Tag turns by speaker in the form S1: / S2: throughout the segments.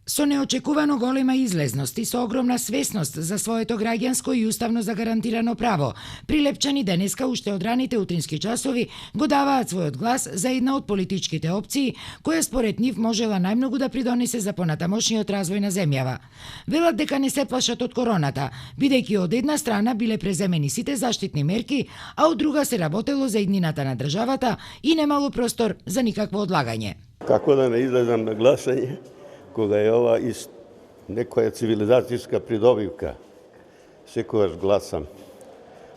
S1: Со неочекувано голема излезност и со огромна свесност за своето граѓанско и уставно загарантирано право, прилепчани денеска уште од раните утрински часови го даваат својот глас за една од политичките опции која според нив можела најмногу да придонесе за понатамошниот развој на земјава. Велат дека не се плашат од короната, бидејќи од една страна биле преземени сите заштитни мерки, а од друга се работело за иднината на државата и немало простор за никакво одлагање.
S2: Како да не излезам на гласање, кога е ова из некоја цивилизацијска придобивка, секогаш гласам,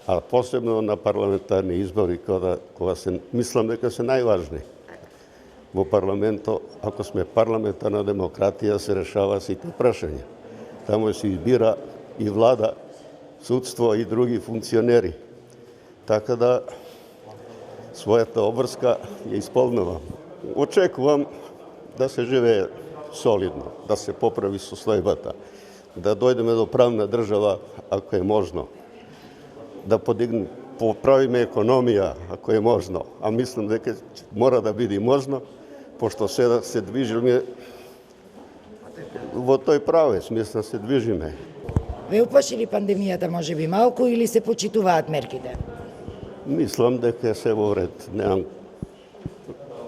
S2: а посебно на парламентарни избори, кога се мислам дека се најважни. Во парламентот, ако сме парламентарна демократија, се решава сите прашања. Таму се избира и влада, судство и други функционери. Така да својата обврска ја исполнувам. Очекувам да се живее солидно, да се поправи состојбата, да дојдеме до правна држава, ако е можно, да поправиме економија, ако е можно, а мислам дека мора да биде можно, пошто сега се движиме во тој правец, мислам се движиме.
S1: Ве уплаши ли пандемијата можеби малку или се почитуваат мерките?
S2: Мислам дека се во ред, немам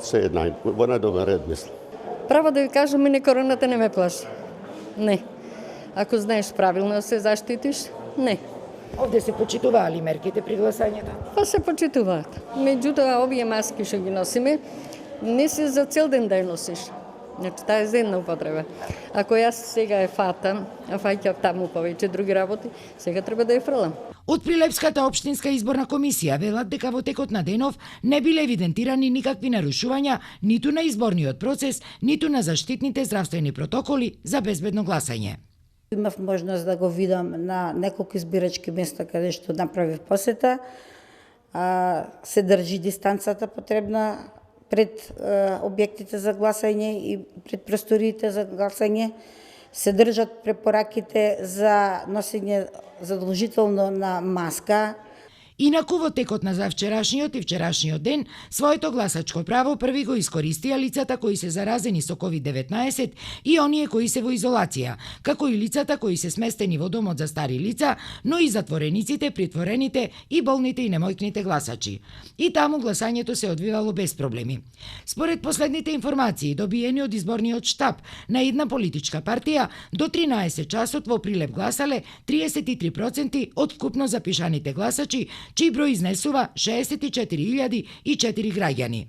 S2: се во најдобар ред, мислам.
S3: Право да ви кажам, мене короната не ме плаши. Не. Ако знаеш правилно да се заштитиш, не.
S1: Овде се почитуваа ли мерките при гласањето?
S3: Па се почитуваат. Меѓутоа, овие маски што ги носиме, не се за цел ден да ја носиш. Значи, таа е за една употреба. Ако јас сега ја фатам, а фаќам таму повеќе други работи, сега треба да ја фрлам.
S1: Од Прилепската општинска изборна комисија велат дека во текот на денов не биле евидентирани никакви нарушувања ниту на изборниот процес, ниту на заштитните здравствени протоколи за безбедно гласање.
S4: Имав можност да го видам на неколку избирачки места каде што направив посета. Се држи дистанцата потребна пред објектите за гласање и пред просториите за гласање. Се држат препораките за носење задолжително на маска.
S1: Инаку во текот на завчерашниот и вчерашниот ден, своето гласачко право први го искористија лицата кои се заразени со COVID-19 и оние кои се во изолација, како и лицата кои се сместени во домот за стари лица, но и затворениците, притворените и болните и немојкните гласачи. И таму гласањето се одвивало без проблеми. Според последните информации добиени од изборниот штаб на една политичка партија, до 13 часот во Прилеп гласале 33% од вкупно запишаните гласачи, чиј број изнесува 64.004 граѓани.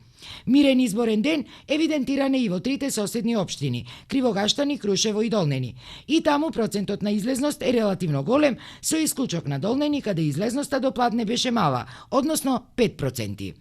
S1: Мирен изборен ден евидентиран е и во трите соседни општини – Кривогаштани, Крушево и Долнени. И таму процентот на излезност е релативно голем, со исклучок на Долнени, каде излезноста до пладне беше мала, односно 5%.